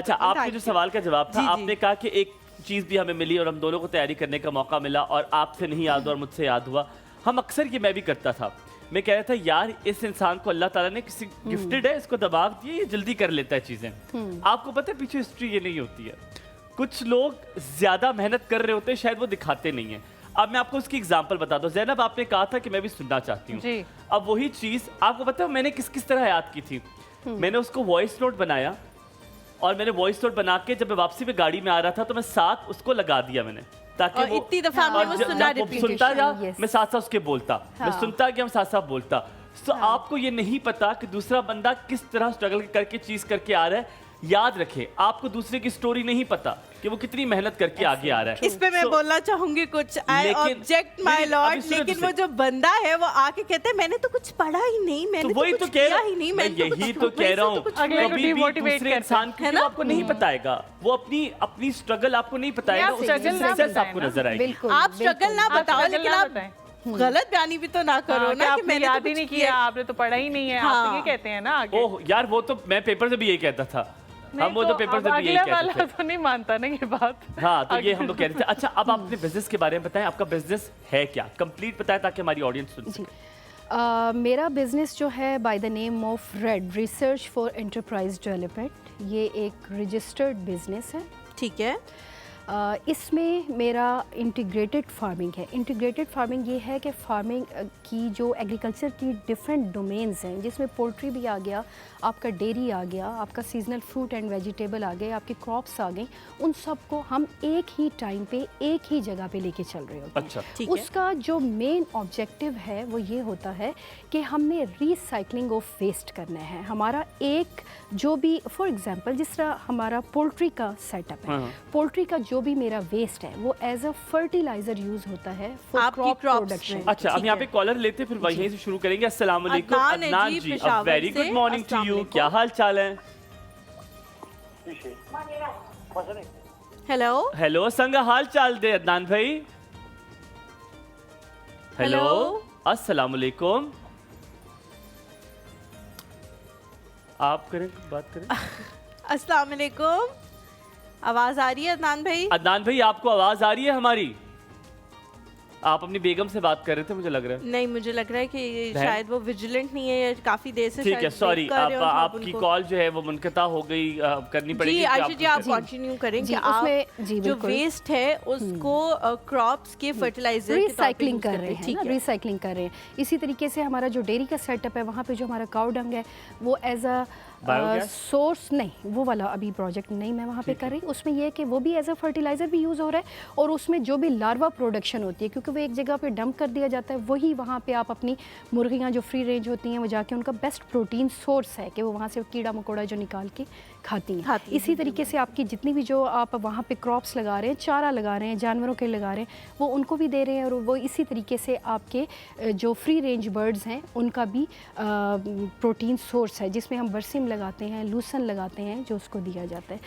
अच्छा, आपके जो सवाल का जवाब था, आपने कहा कि एक चीज़ भी हमें मिली और हम दोनों को तैयारी करने का मौका मिला और आपसे नहीं याद हुआ और मुझसे याद हुआ। हम अक्सर ये मैं भी करता था, मैं कह रहा था यार इस इंसान को अल्लाह ताला ने किसी गिफ्टेड है, इसको दबाव दिए, ये जल्दी कर लेता है चीज़ें। आपको पता है पीछे हिस्ट्री ये नहीं होती है। कुछ लोग ज़्यादा मेहनत कर रहे होते हैं, शायद वो दिखाते नहीं है। अब मैं आपको उसकी एग्जांपल बता दूं। ज़ैनब, आपने कहा था कि मैं भी सुनना चाहती हूँ। अब वही चीज़ आपको पता है मैंने किस किस तरह याद की थी। मैंने उसको वॉइस नोट बनाया और मैंने वॉइस नोट बना के जब मैं वापसी में गाड़ी में आ रहा था तो मैं साथ उसको लगा दिया मैंने, ताकि वो इतनी दफा वो सुनता गया, मैं साथ साथ उसके बोलता, मैं सुनता गया, मैं साथ साथ बोलता। तो आपको ये नहीं पता कि दूसरा बंदा किस तरह स्ट्रगल करके चीज करके आ रहा है। याद रखें, आपको दूसरे की स्टोरी नहीं पता कि वो कितनी मेहनत करके आगे आ रहा है। इस पे मैं बोलना चाहूंगी कुछ, आई ऑब्जेक्ट माय लॉर्ड, लेकिन वो जो बंदा है वो आके कहते हैं मैंने तो कुछ पढ़ा ही नहीं, मैंने तो कुछ किया ही नहीं, मैं यही तो कह रहा हूँ। कभी भी दूसरे इंसान को आपको नहीं बताएगा, वो अपनी स्ट्रगल आपको नहीं बताएगा, उसकी सक्सेस आपको नजर आएगी। आप स्ट्रगल ना बताओ, लेकिन आप गलत बयानी भी तो ना करो ना कि मैंने याद ही नहीं किया, आपने तो पढ़ा ही नहीं है, आप ये कहते हैं ना आगे। ओह यार, वो तो मैं पेपर से भी यही कहता था। हम वो तो पेपर से भी यही कहते थे। तो नहीं मानता ना ये बात। हाँ, तो ये हम लोग कहते थे। अच्छा, अब आप अपने बिजनेस के बारे में बताएं, आपका बिजनेस है क्या, कंप्लीट बताएं ताकि हमारी ऑडियंस सुन सके। मेरा बिजनेस जो है by the name of red research for enterprise development, ये एक रजिस्टर्ड बिजनेस है। ठीक है। इसमें मेरा इंटीग्रेटेड फार्मिंग है। इंटीग्रेटेड फार्मिंग ये है कि फार्मिंग की जो एग्रीकल्चर की डिफरेंट डोमेन्स हैं, जिसमें पोल्ट्री भी आ गया, आपका डेयरी आ गया, आपका सीजनल फ्रूट एंड वेजिटेबल आ गए, आपकी क्रॉप्स आ गई, उन सब को हम एक ही टाइम पे एक ही जगह पे लेके चल रहे होते हैं। अच्छा। उसका जो मेन ऑब्जेक्टिव है वो ये होता है कि हमने रिसाइकलिंग ऑफ वेस्ट करना है। हमारा एक जो भी, फॉर एग्जांपल जिस तरह हमारा पोल्ट्री का सेटअप है, पोल्ट्री का जो भी मेरा वेस्ट है वो एज अ फर्टिलाइजर यूज होता है फॉर क्रॉप प्रोडक्शन। अच्छा, अब यहाँ पे कॉलर लेते फिर वहीं से शुरू करेंगे। अस्सलाम वालेकुम Adnan ji, a very good morning to you, क्या हाल चाल है? हेलो हेलो, संग हाल चाल दे अदनान भाई। हेलो, अस्सलाम वालेकुम। आप करें, बात करें। अस्सलाम वालेकुम, आवाज आ रही है अदनान भाई? अदनान भाई, आपको आवाज आ रही है हमारी? आप अपनी बेगम से बात कर रहे थे, मुझे लग रहा है। नहीं, मुझे लग रहा है कि शायद वो विजिलेंट नहीं है, काफी देर से। ठीक है, सॉरी, आपकी कॉल जो है वो मुनक़ता हो गई, करनी पड़ेगी। जी आयशा जी, आप कंटिन्यू करें कि आप जो वेस्ट है उसको क्रॉप्स के फर्टिलाइजर रिसाइकलिंग कर रहे हैं, रिसाइकलिंग कर रहे हैं। इसी तरीके से हमारा जो डेयरी का सेटअप है, वहाँ पे जो हमारा काउ डंग है वो एज अ सोर्स, नहीं वो वाला अभी प्रोजेक्ट नहीं मैं वहाँ पे कर रही। उसमें यह है कि वो भी एज अ फर्टिलाइज़र भी यूज़ हो रहा है, और उसमें जो भी लार्वा प्रोडक्शन होती है, क्योंकि वो एक जगह पे डंप कर दिया जाता है, वही वहाँ पे आप अपनी मुर्गियाँ जो फ्री रेंज होती हैं वो जाके उनका बेस्ट प्रोटीन सोर्स है कि वो वहाँ से कीड़ा मकोड़ा जो निकाल के खाती हैं। इसी तरीके से आपकी जितनी भी जो आप वहाँ पे क्रॉप्स लगा रहे हैं, चारा लगा रहे हैं, जानवरों के लगा रहे हैं, वो उनको भी दे रहे हैं, और वो इसी तरीके से आपके जो फ्री रेंज बर्ड्स हैं उनका भी प्रोटीन सोर्स है, जिसमें हम बरसिम लगाते हैं, लूसन लगाते हैं, जो उसको दिया जाता है।